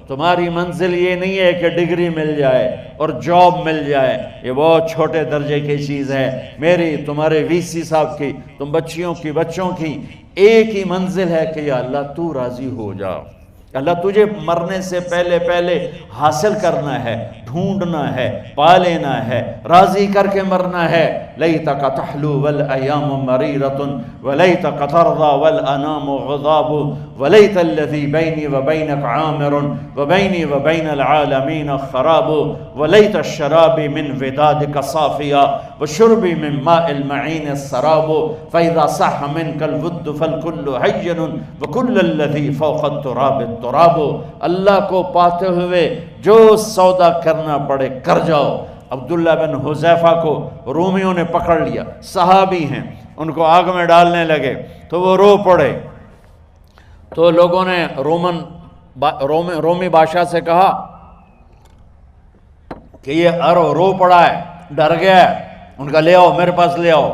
تمہاری منزل یہ نہیں ہے کہ ڈگری مل جائے اور جاب مل جائے، یہ بہت چھوٹے درجے کی چیز ہے۔ میری، تمہارے وی سی صاحب کی، تم بچیوں کی، بچوں کی ایک ہی منزل ہے کہ یا اللہ تو راضی ہو جا۔ اللہ تجھے مرنے سے پہلے پہلے حاصل کرنا ہے، ڈھونڈنا ہے، پا لینا ہے، راضی کر کے مرنا ہے۔ لیتک تحلو والایام مریرۃ ولیتک ترضی والانام غضاب ولیت الذی بینی وبینک عامر وبینی وبین العالمین خراب ولیت الشراب من ودادک صافیا وشربی من ماء المعین السراب فاذا صح منک الود فالکل حین وکل الذی فوق التراب التراب۔ اللہ کو پاتے ہوئے جو سودا کرنا پڑے کر جاؤ۔ عبداللہ بن حذیفہ کو رومیوں نے پکڑ لیا، صحابی ہیں، ان کو آگ میں ڈالنے لگے تو وہ رو پڑے، تو لوگوں نے رومی بادشاہ سے کہا کہ یہ رو پڑا ہے، ڈر گیا ہے، ان کا لے آؤ، میرے پاس لے آؤ۔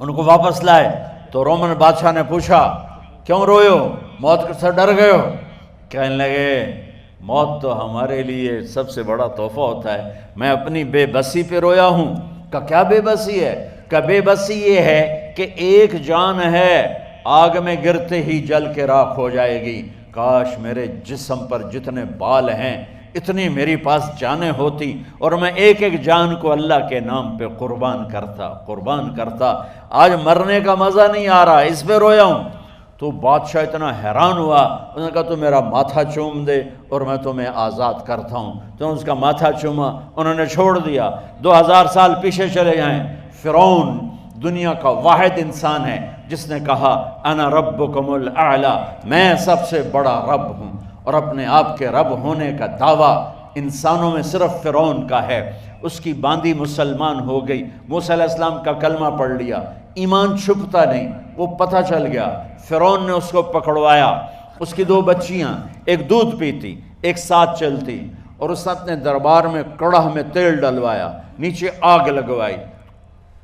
ان کو واپس لائے تو رومن بادشاہ نے پوچھا کیوں روئے ہو، موت سے ڈر گئے ہو؟ کہنے لگے موت تو ہمارے لیے سب سے بڑا تحفہ ہوتا ہے، میں اپنی بے بسی پہ رویا ہوں۔ کہ کیا بے بسی ہے؟ کہ بے بسی یہ ہے کہ ایک جان ہے آگ میں گرتے ہی جل کے راکھ ہو جائے گی، کاش میرے جسم پر جتنے بال ہیں اتنی میری پاس جانیں ہوتی اور میں ایک ایک جان کو اللہ کے نام پہ قربان کرتا۔ آج مرنے کا مزہ نہیں آ رہا، اس پہ رویا ہوں۔ تو بادشاہ اتنا حیران ہوا، انہوں نے کہا تو میرا ماتھا چوم دے اور میں تمہیں آزاد کرتا ہوں۔ تو اس کا ماتھا چوما، انہوں نے چھوڑ دیا۔ 2000 سال پیچھے چلے جائیں، فرعون دنیا کا واحد انسان ہے جس نے کہا انا ربکم الاعلی، میں سب سے بڑا رب ہوں، اور اپنے آپ کے رب ہونے کا دعویٰ انسانوں میں صرف فرعون کا ہے۔ اس کی باندی مسلمان ہو گئی، موسیٰ علیہ السلام کا کلمہ پڑھ لیا، ایمان چھپتا نہیں، وہ پتہ چل گیا۔ فرعون نے اس کو پکڑوایا، اس کی 2 بچیاں، ایک دودھ پیتی ایک ساتھ چلتی، اور اس نے اپنے دربار میں کڑاہ میں تیل ڈلوایا، نیچے آگ لگوائی،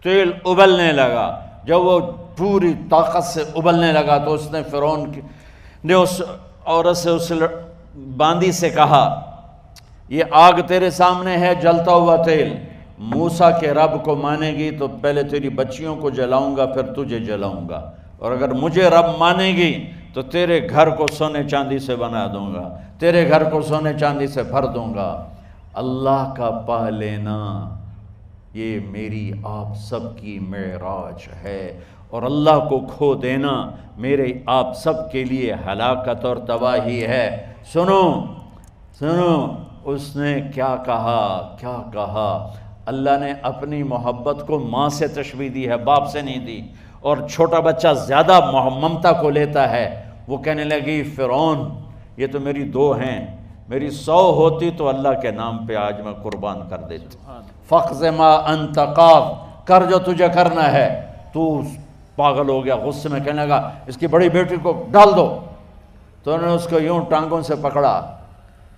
تیل ابلنے لگا۔ جب وہ پوری طاقت سے ابلنے لگا تو اس نے فرعون نے اس عورت سے، اس باندی سے کہا یہ آگ تیرے سامنے ہے، جلتا ہوا تیل، موسیٰ کے رب کو مانے گی تو پہلے تیری بچیوں کو جلاؤں گا پھر تجھے جلاؤں گا، اور اگر مجھے رب مانے گی تو تیرے گھر کو سونے چاندی سے بنا دوں گا، تیرے گھر کو سونے چاندی سے بھر دوں گا۔ اللہ کا پا لینا یہ میری آپ سب کی معراج ہے، اور اللہ کو کھو دینا میرے آپ سب کے لیے ہلاکت اور تباہی ہے۔ سنو اس نے کیا کہا۔ اللہ نے اپنی محبت کو ماں سے تشبیہ دی ہے، باپ سے نہیں دی، اور چھوٹا بچہ زیادہ ممتا کو لیتا ہے۔ وہ کہنے لگی فرعون یہ تو میری 2 ہیں، میری 100 ہوتی تو اللہ کے نام پہ آج میں قربان کر دیتی۔ فَقْضِ مَا أَنْتَ قَاضٍ، کر جو تجھے کرنا ہے۔ تو پاگل ہو گیا، غصے میں کہنے لگا اس کی بڑی بیٹی کو ڈال دو۔ تو انہوں نے اس کو یوں ٹانگوں سے پکڑا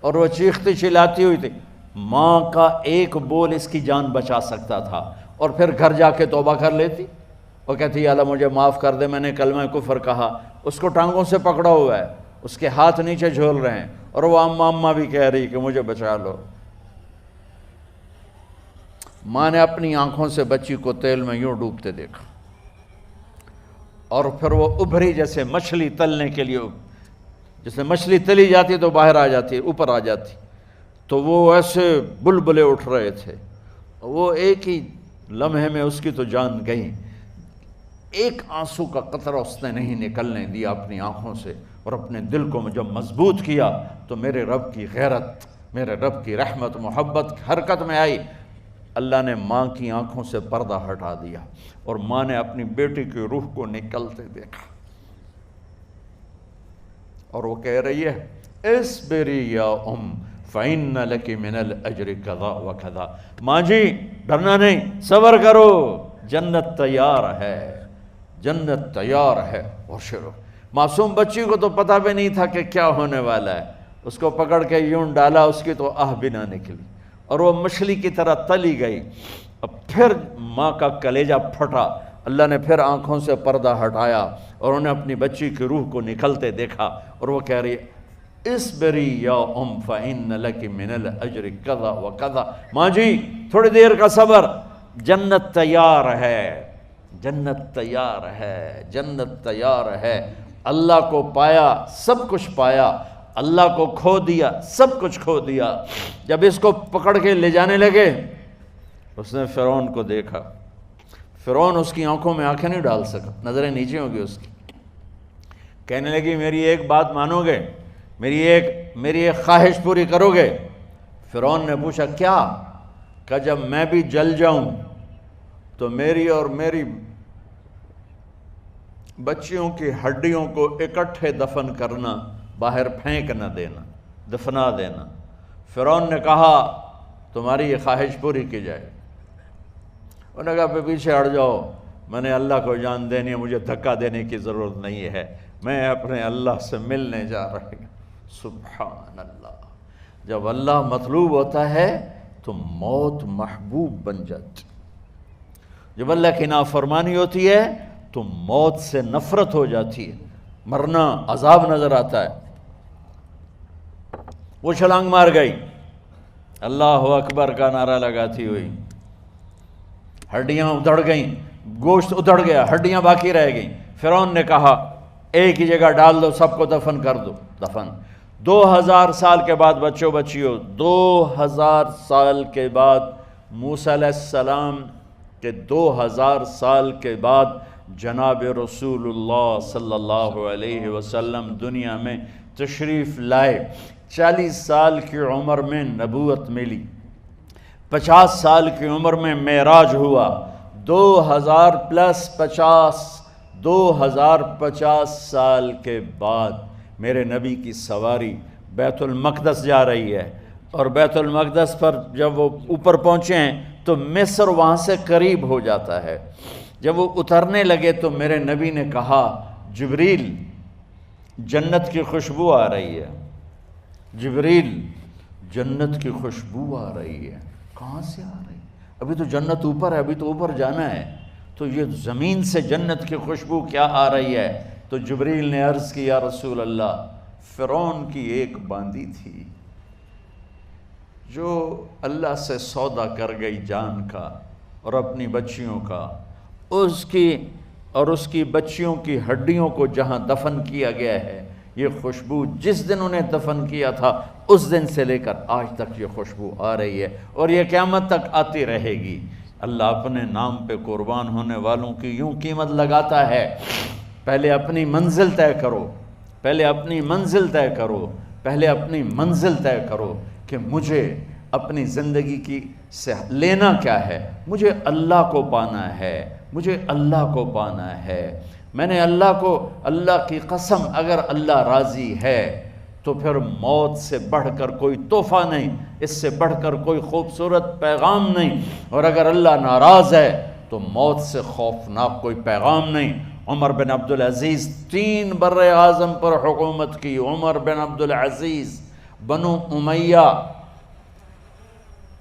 اور وہ چیختی چلاتی ہوئی تھی۔ ماں کا ایک بول اس کی جان بچا سکتا تھا، اور پھر گھر جا کے توبہ کر لیتی اور کہتی یا اللہ مجھے معاف کر دے، میں نے کلمہ کفر کہا۔ اس کو ٹانگوں سے پکڑا ہوا ہے، اس کے ہاتھ نیچے جھول رہے ہیں، اور وہ اماں بھی کہہ رہی کہ مجھے بچا لو۔ ماں نے اپنی آنکھوں سے بچی کو تیل میں یوں ڈوبتے دیکھا، اور پھر وہ ابھری جیسے مچھلی تلنے کے لیے، جیسے مچھلی تلی جاتی تو باہر آ جاتی، اوپر آ جاتی، تو وہ ایسے بلبلے اٹھ رہے تھے۔ وہ ایک ہی لمحے میں اس کی تو جان گئی، ایک آنسو کا قطرہ اس نے نہیں نکلنے دیا اپنی آنکھوں سے، اور اپنے دل کو جب مضبوط کیا تو میرے رب کی غیرت، میرے رب کی رحمت محبت حرکت میں آئی۔ اللہ نے ماں کی آنکھوں سے پردہ ہٹا دیا، اور ماں نے اپنی بیٹی کی روح کو نکلتے دیکھا، اور وہ کہہ رہی ہے اصبری یا ام فإن لک من الأجر کذا وکذا۔ ماں جی ڈرنا نہیں، صبر کرو، جنت تیار ہے، جنت تیار ہے۔ اور شروع معصوم بچی کو تو پتہ بھی نہیں تھا کہ کیا ہونے والا ہے، اس کو پکڑ کے یوں ڈالا، اس کی تو آہ بھی نہ نکلی، اور وہ مچھلی کی طرح تلی گئی۔ اب پھر ماں کا کلیجہ پھٹا، اللہ نے پھر آنکھوں سے پردہ ہٹایا، اور انہیں اپنی بچی کی روح کو نکلتے دیکھا، اور وہ کہہ رہی اسبری یا فإن لک من الاجر کذا و کذا، ماں جی تھوڑی دیر کا صبر، جنت تیار ہے، جنت تیار ہے، جنت تیار ہے۔ اللہ کو پایا سب کچھ پایا، اللہ کو کھو دیا سب کچھ کھو دیا۔ جب اس کو پکڑ کے لے جانے لگے، اس نے فرعون کو دیکھا، فرعون اس کی آنکھوں میں آنکھیں نہیں ڈال سکا، نظریں نیچے ہوں گی اس کی۔ کہنے لگی میری ایک بات مانو گے، میری ایک خواہش پوری کرو گے؟ فرعون نے پوچھا کیا؟ کہ جب میں بھی جل جاؤں تو میری اور میری بچیوں کی ہڈیوں کو اکٹھے دفن کرنا، باہر پھینک نہ دینا، دفنا دینا۔ فرعون نے کہا تمہاری یہ خواہش پوری کی جائے۔ انہوں نے کہا پیچھے ہٹ جاؤ، میں نے اللہ کو جان دینی ہے، مجھے دھکا دینے کی ضرورت نہیں ہے، میں اپنے اللہ سے ملنے جا رہا ہوں۔ سبحان اللہ، جب اللہ مطلوب ہوتا ہے تو موت محبوب بن جاتی، جب اللہ کی نافرمانی ہوتی ہے تو موت سے نفرت ہو جاتی ہے، مرنا عذاب نظر آتا ہے۔ وہ چھلانگ مار گئی، اللہ اکبر کا نعرہ لگاتی ہوئی، ہڈیاں ادھڑ گئیں، گوشت ادھڑ گیا، ہڈیاں باقی رہ گئیں۔ فرعون نے کہا ایک ہی جگہ ڈال دو، سب کو دفن کر دو۔ دفن 2000 سال کے بعد، بچوں بچیوں 2000 سال کے بعد، موسیٰ علیہ السلام کے 2000 سال کے بعد جناب رسول اللہ صلی اللہ علیہ وسلم دنیا میں تشریف لائے۔ 40 سال کی عمر میں نبوت ملی، 50 سال کی عمر میں معراج ہوا، 2050 سال کے بعد میرے نبی کی سواری بیت المقدس جا رہی ہے، اور بیت المقدس پر جب وہ اوپر پہنچے ہیں تو مصر وہاں سے قریب ہو جاتا ہے۔ جب وہ اترنے لگے تو میرے نبی نے کہا جبریل جنت کی خوشبو آ رہی ہے، جبریل جنت کی خوشبو آ رہی ہے۔ کہاں سے آ رہی ہے؟ ابھی تو جنت اوپر ہے، ابھی تو اوپر جانا ہے، تو یہ زمین سے جنت کی خوشبو کیا آ رہی ہے؟ تو جبریل نے عرض کی یا رسول اللہ، فرعون کی ایک باندی تھی جو اللہ سے سودا کر گئی جان کا اور اپنی بچیوں کا، اس کی بچیوں کی ہڈیوں کو جہاں دفن کیا گیا ہے، یہ خوشبو جس دن انہیں دفن کیا تھا اس دن سے لے کر آج تک یہ خوشبو آ رہی ہے، اور یہ قیامت تک آتی رہے گی۔ اللہ اپنے نام پہ قربان ہونے والوں کی یوں قیمت لگاتا ہے، پہلے اپنی منزل طے کرو، پہلے اپنی منزل طے کرو، پہلے اپنی منزل طے کرو کہ مجھے اپنی زندگی کی سے لینا کیا ہے، مجھے اللہ کو پانا ہے، مجھے اللہ کو پانا ہے۔ میں نے اللہ کی قسم، اگر اللہ راضی ہے تو پھر موت سے بڑھ کر کوئی تحفہ نہیں، اس سے بڑھ کر کوئی خوبصورت پیغام نہیں، اور اگر اللہ ناراض ہے تو موت سے خوفناک کوئی پیغام نہیں۔ عمر بن عبدالعزیز 3 بر اعظم پر حکومت کی، عمر بن عبدالعزیز، بنو امیہ،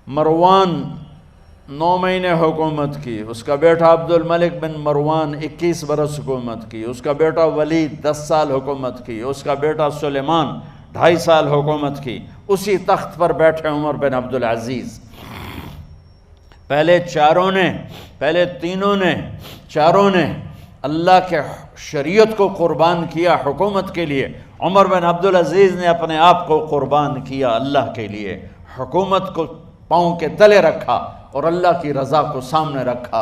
مروان 9 مہینے حکومت کی، اس کا بیٹا عبد الملک بن مروان 21 برس حکومت کی، اس کا بیٹا ولید 10 سال حکومت کی، اس کا بیٹا سلیمان 2.5 سال حکومت کی۔ اسی تخت پر بیٹھے عمر بن عبدالعزیز۔ پہلے چاروں نے اللہ کے شریعت کو قربان کیا حکومت کے لیے، عمر بن عبدالعزیز نے اپنے آپ کو قربان کیا اللہ کے لیے، حکومت کو پاؤں کے تلے رکھا اور اللہ کی رضا کو سامنے رکھا۔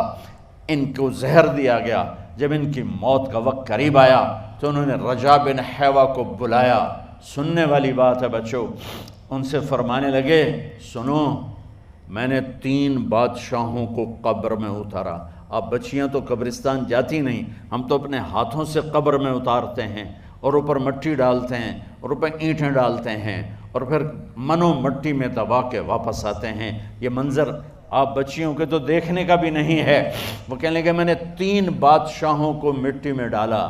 ان کو زہر دیا گیا، جب ان کی موت کا وقت قریب آیا تو انہوں نے رجا بن حیوہ کو بلایا، سننے والی بات ہے بچوں، ان سے فرمانے لگے سنو، میں نے 3 بادشاہوں کو قبر میں اتارا۔ اب بچیاں تو قبرستان جاتی نہیں، ہم تو اپنے ہاتھوں سے قبر میں اتارتے ہیں، اور اوپر مٹی ڈالتے ہیں، اور اوپر اینٹیں ڈالتے ہیں، اور پھر منو مٹی میں دبا کے واپس آتے ہیں۔ یہ منظر آپ بچیوں کے تو دیکھنے کا بھی نہیں ہے۔ وہ کہنے لگے میں نے 3 بادشاہوں کو مٹی میں ڈالا،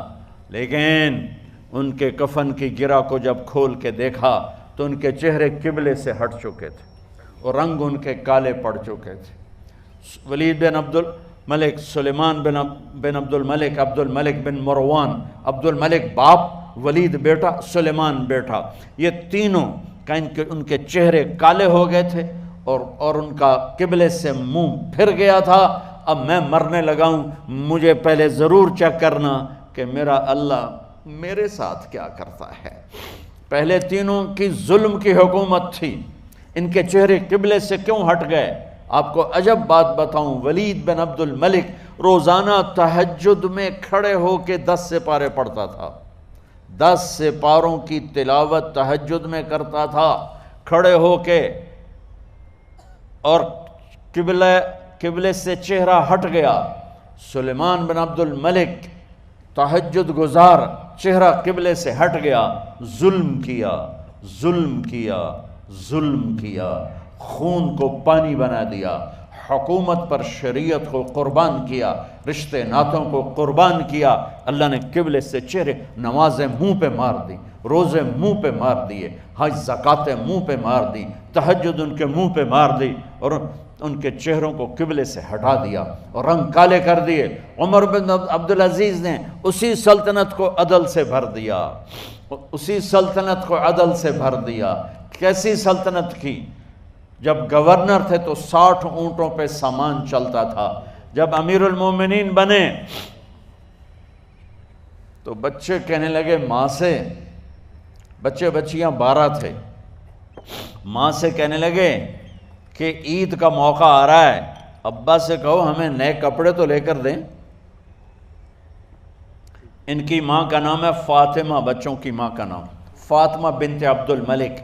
لیکن ان کے کفن کی گرہ کو جب کھول کے دیکھا تو ان کے چہرے قبلے سے ہٹ چکے تھے اور رنگ ان کے کالے پڑ چکے تھے۔ ولید بن عبد الملک، سلیمان بن عبد الملک، عبد الملک بن مروان، عبد الملک باپ ولید بیٹا، سلیمان بیٹا، یہ تینوں کا ان کے چہرے کالے ہو گئے تھے اور ان کا قبلے سے منہ پھر گیا تھا۔ اب میں مرنے لگا ہوں، مجھے پہلے ضرور چیک کرنا کہ میرا اللہ میرے ساتھ کیا کرتا ہے۔ پہلے تینوں کی ظلم کی حکومت تھی، ان کے چہرے قبلے سے کیوں ہٹ گئے؟ آپ کو عجب بات بتاؤں، ولید بن عبد الملک روزانہ تہجد میں کھڑے ہو کے 10 سپارے پڑھتا تھا، 10 سپاروں کی تلاوت تہجد میں کرتا تھا کھڑے ہو کے، اور قبلے سے چہرہ ہٹ گیا۔ سلیمان بن عبد الملک تہجد گزار، چہرہ قبلے سے ہٹ گیا، ظلم کیا، ظلم کیا، ظلم کیا، خون کو پانی بنا دیا، حکومت پر شریعت کو قربان کیا، رشتے ناتوں کو قربان کیا۔ اللہ نے قبلے سے چہرے، نمازیں منہ پہ مار دی، روزے منہ پہ مار دیے، حج زکاتیں منہ پہ مار دی، تہجد ان کے منہ پہ مار دی، اور ان کے چہروں کو قبلے سے ہٹا دیا اور رنگ کالے کر دیے۔ عمر بن عبدالعزیز نے اسی سلطنت کو عدل سے بھر دیا، اسی سلطنت کو عدل سے بھر دیا۔ کیسی سلطنت کی؟ جب گورنر تھے تو 60 اونٹوں پہ سامان چلتا تھا، جب امیر المومنین بنے تو بچے کہنے لگے ماں سے، بچے بچیاں 12 تھے، ماں سے کہنے لگے کہ عید کا موقع آ رہا ہے، ابا سے کہو ہمیں نئے کپڑے تو لے کر دیں۔ ان کی ماں کا نام ہے فاطمہ، بچوں کی ماں کا نام فاطمہ بنت عبد الملک۔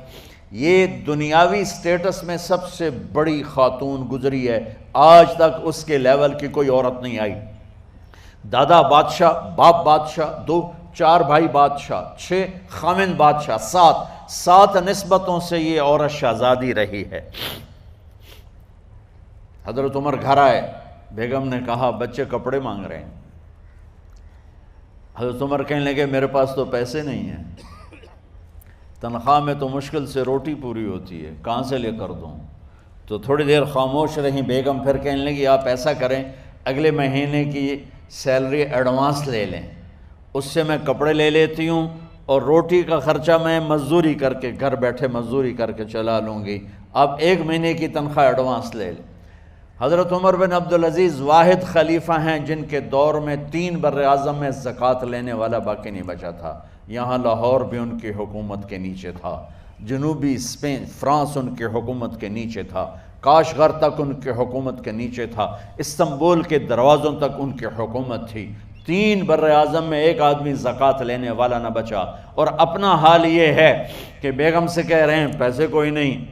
یہ دنیاوی سٹیٹس میں سب سے بڑی خاتون گزری ہے، آج تک اس کے لیول کی کوئی عورت نہیں آئی۔ دادا بادشاہ، باپ بادشاہ، 4 بھائی بادشاہ، 6 خامند بادشاہ، 7 نسبتوں سے یہ عورت شہزادی رہی ہے۔ حضرت عمر گھر آئے، بیگم نے کہا بچے کپڑے مانگ رہے ہیں۔ حضرت عمر کہنے لگے میرے پاس تو پیسے نہیں ہیں، تنخواہ میں تو مشکل سے روٹی پوری ہوتی ہے، کہاں سے لے کر دوں؟ تو تھوڑی دیر خاموش رہیں بیگم، پھر کہنے لگی آپ ایسا کریں اگلے مہینے کی سیلری ایڈوانس لے لیں، اس سے میں کپڑے لے لیتی ہوں اور روٹی کا خرچہ میں مزدوری کر کے گھر بیٹھے مزدوری کر کے چلا لوں گی، آپ 1 مہینے کی تنخواہ ایڈوانس لے لیں۔ حضرت عمر بن عبدالعزیز واحد خلیفہ ہیں جن کے دور میں 3 بر اعظم میں زکوٰۃ لینے والا باقی نہیں بچا تھا۔ یہاں لاہور بھی ان کی حکومت کے نیچے تھا، جنوبی اسپین فرانس ان کی حکومت کے نیچے تھا، کاشغر تک ان کی حکومت کے نیچے تھا، استنبول کے دروازوں تک ان کی حکومت تھی۔ 3 بر اعظم میں ایک آدمی زکوٰۃ لینے والا نہ بچا، اور اپنا حال یہ ہے کہ بیگم سے کہہ رہے ہیں پیسے کوئی نہیں،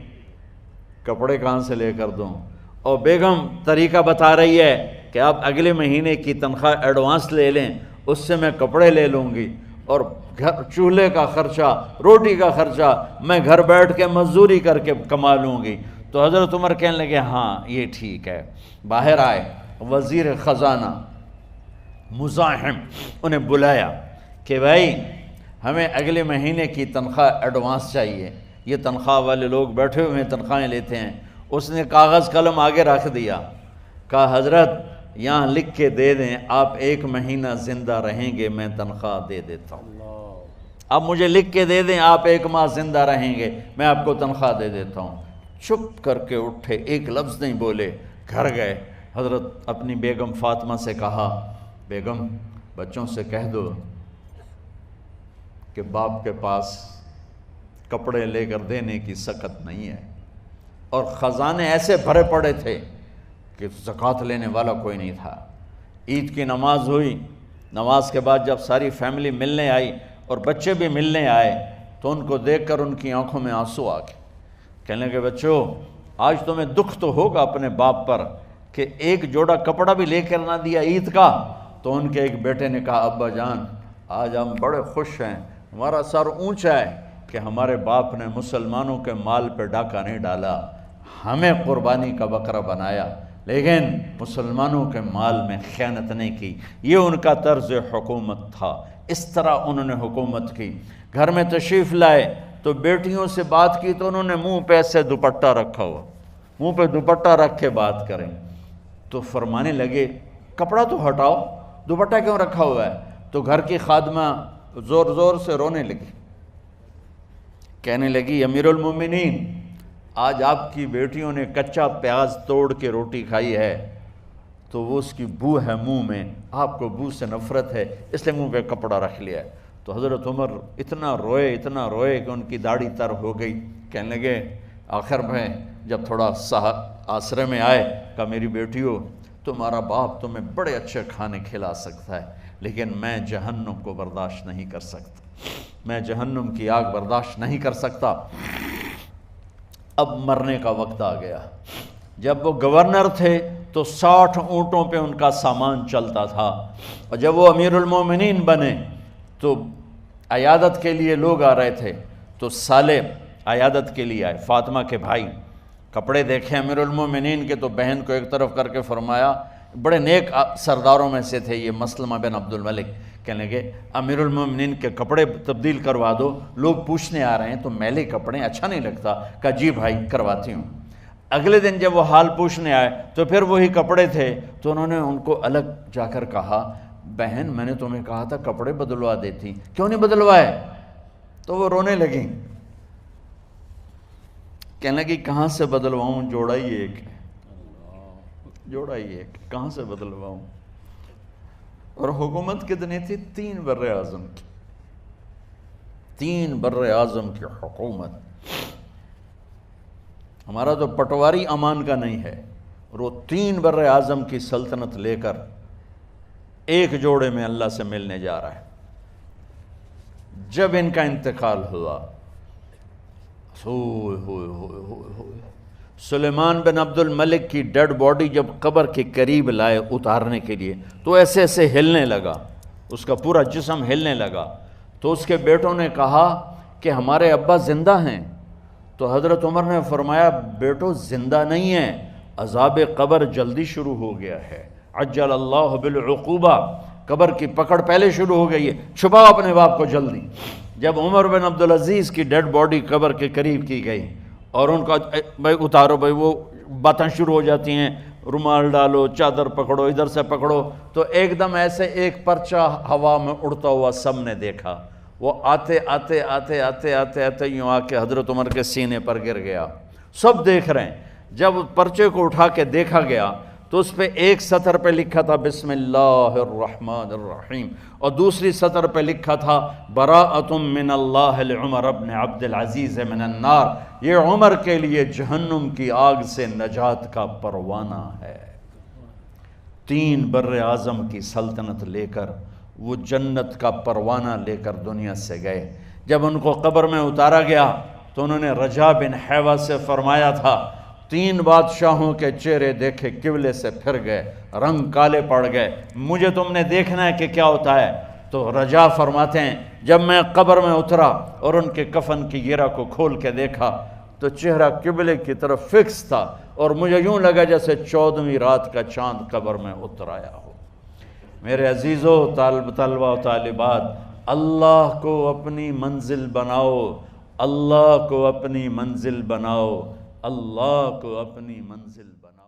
کپڑے کہاں سے لے کر دوں؟ اور بیگم طریقہ بتا رہی ہے کہ آپ اگلے مہینے کی تنخواہ ایڈوانس لے لیں، اس سے میں کپڑے لے لوں گی، اور چولہے کا خرچہ، روٹی کا خرچہ میں گھر بیٹھ کے مزدوری کر کے کما لوں گی۔ تو حضرت عمر کہنے لگے ہاں یہ ٹھیک ہے۔ باہر آئے وزیر خزانہ مزاحم، انہیں بلایا کہ بھائی ہمیں اگلے مہینے کی تنخواہ ایڈوانس چاہیے، یہ تنخواہ والے لوگ بیٹھے ہوئے ہیں تنخواہیں لیتے ہیں۔ اس نے کاغذ قلم آگے رکھ دیا، کہا حضرت یہاں لکھ کے دے دیں آپ 1 مہینہ زندہ رہیں گے میں تنخواہ دے دیتا ہوں، اب مجھے لکھ کے دے دیں آپ 1 ماہ زندہ رہیں گے میں آپ کو تنخواہ دے دیتا ہوں۔ چپ کر کے اٹھے، ایک لفظ نہیں بولے، گھر گئے۔ حضرت اپنی بیگم فاطمہ سے کہا بیگم بچوں سے کہہ دو کہ باپ کے پاس کپڑے لے کر دینے کی سکت نہیں ہے، اور خزانے ایسے بھرے پڑے تھے کہ زکوٰۃ لینے والا کوئی نہیں تھا۔ عید کی نماز ہوئی، نماز کے بعد جب ساری فیملی ملنے آئی اور بچے بھی ملنے آئے تو ان کو دیکھ کر ان کی آنکھوں میں آنسو آ گئے۔ کہنے لگے بچوں آج تمہیں دکھ تو ہوگا اپنے باپ پر کہ ایک جوڑا کپڑا بھی لے کر نہ دیا عید کا۔ تو ان کے ایک بیٹے نے کہا ابا جان آج ہم بڑے خوش ہیں، ہمارا سر اونچا ہے کہ ہمارے باپ نے مسلمانوں کے مال پہ ڈاکہ نہیں ڈالا، ہمیں قربانی کا بکرا بنایا، لیکن مسلمانوں کے مال میں خیانت نہیں کی۔ یہ ان کا طرز حکومت تھا، اس طرح انہوں نے حکومت کی۔ گھر میں تشریف لائے تو بیٹیوں سے بات کی تو انہوں نے منہ پہ ایسے دوپٹہ رکھا ہوا، منہ پہ دوپٹہ رکھ کے بات کریں تو فرمانے لگے کپڑا تو ہٹاؤ، دوپٹہ کیوں رکھا ہوا ہے؟ تو گھر کی خادمہ زور زور سے رونے لگی، کہنے لگی امیر المومنین آج آپ کی بیٹیوں نے کچا پیاز توڑ کے روٹی کھائی ہے تو وہ اس کی بو ہے منہ میں، آپ کو بو سے نفرت ہے اس لیے منہ پہ کپڑا رکھ لیا ہے۔ تو حضرت عمر اتنا روئے کہ ان کی داڑھی تر ہو گئی۔ کہنے لگے آخر میں جب تھوڑا آسرے میں آئے، کہا میری بیٹیوں تمہارا باپ تمہیں بڑے اچھے کھانے کھلا سکتا ہے لیکن میں جہنم کو برداشت نہیں کر سکتا، میں جہنم کی آگ برداشت نہیں کر سکتا۔ اب مرنے کا وقت آ گیا۔ جب وہ گورنر تھے تو 60 اونٹوں پہ ان کا سامان چلتا تھا، اور جب وہ امیر المومنین بنے تو عیادت کے لیے لوگ آ رہے تھے، تو سالے عیادت کے لیے آئے، فاطمہ کے بھائی، کپڑے دیکھے امیر المومنین کے تو بہن کو ایک طرف کر کے فرمایا، بڑے نیک سرداروں میں سے تھے یہ مسلمہ بن عبد الملک، کہنے لگے امیر المومنین کے کپڑے تبدیل کروا دو، لوگ پوچھنے آ رہے ہیں تو میلے کپڑے اچھا نہیں لگتا۔ کہا جی بھائی کرواتی ہوں۔ اگلے دن جب وہ حال پوچھنے آئے تو پھر وہی کپڑے تھے، تو انہوں نے ان کو الگ جا کر کہا بہن میں نے تمہیں کہا تھا کپڑے بدلوا دیتی، کیوں نہیں بدلوائے؟ تو وہ رونے لگیں، کہنے لگی کہاں سے بدلواؤں، جوڑا ہی ایک کہاں سے بدلواؤں؟ اور حکومت کتنی تھی؟ 3 بر اعظم کی، 3 بر اعظم کی حکومت۔ ہمارا تو پٹواری امان کا نہیں ہے، اور وہ 3 بر اعظم کی سلطنت لے کر ایک جوڑے میں اللہ سے ملنے جا رہا ہے۔ جب ان کا انتقال ہوا، سلیمان بن عبد الملک کی ڈیڈ باڈی جب قبر کے قریب لائے اتارنے کے لیے تو ایسے ایسے ہلنے لگا، اس کا پورا جسم ہلنے لگا۔ تو اس کے بیٹوں نے کہا کہ ہمارے ابا زندہ ہیں، تو حضرت عمر نے فرمایا بیٹو زندہ نہیں ہیں، عذاب قبر جلدی شروع ہو گیا ہے، عجل اللہ بالعقوبہ، قبر کی پکڑ پہلے شروع ہو گئی ہے، چھپاؤ اپنے باپ کو جلدی۔ جب عمر بن عبدالعزیز کی ڈیڈ باڈی قبر کے قریب کی گئی اور ان کا بھائی اتارو، بھائی وہ باتیں شروع ہو جاتی ہیں، رومال ڈالو، چادر پکڑو، ادھر سے پکڑو، تو ایک دم ایسے ایک پرچہ ہوا میں اڑتا ہوا سب نے دیکھا، وہ آتے آتے آتے آتے آتے آتے یوں آ کے حضرت عمر کے سینے پر گر گیا۔ سب دیکھ رہے ہیں۔ جب پرچے کو اٹھا کے دیکھا گیا تو اس پہ ایک سطر پہ لکھا تھا بسم اللہ الرحمن الرحیم، اور دوسری سطر پہ لکھا تھا براءۃ من اللہ لعمر بن عبد العزیز من النار، یہ عمر کے لیے جہنم کی آگ سے نجات کا پروانہ ہے۔ 3 بر اعظم کی سلطنت لے کر وہ جنت کا پروانہ لے کر دنیا سے گئے۔ جب ان کو قبر میں اتارا گیا تو انہوں نے رجا بن حیوہ سے فرمایا تھا 3 بادشاہوں کے چہرے دیکھے قبلے سے پھر گئے، رنگ کالے پڑ گئے، مجھے تم نے دیکھنا ہے کہ کیا ہوتا ہے؟ تو رجا فرماتے ہیں جب میں قبر میں اترا اور ان کے کفن کی گرہ کو کھول کے دیکھا تو چہرہ قبلے کی طرف فکس تھا، اور مجھے یوں لگا جیسے 14ویں رات کا چاند قبر میں اتر آیا ہو۔ میرے عزیزو، طلبہ و طالبات، اللہ کو اپنی منزل بناؤ، اللہ کو اپنی منزل بناؤ، اللہ کو اپنی منزل بناؤ۔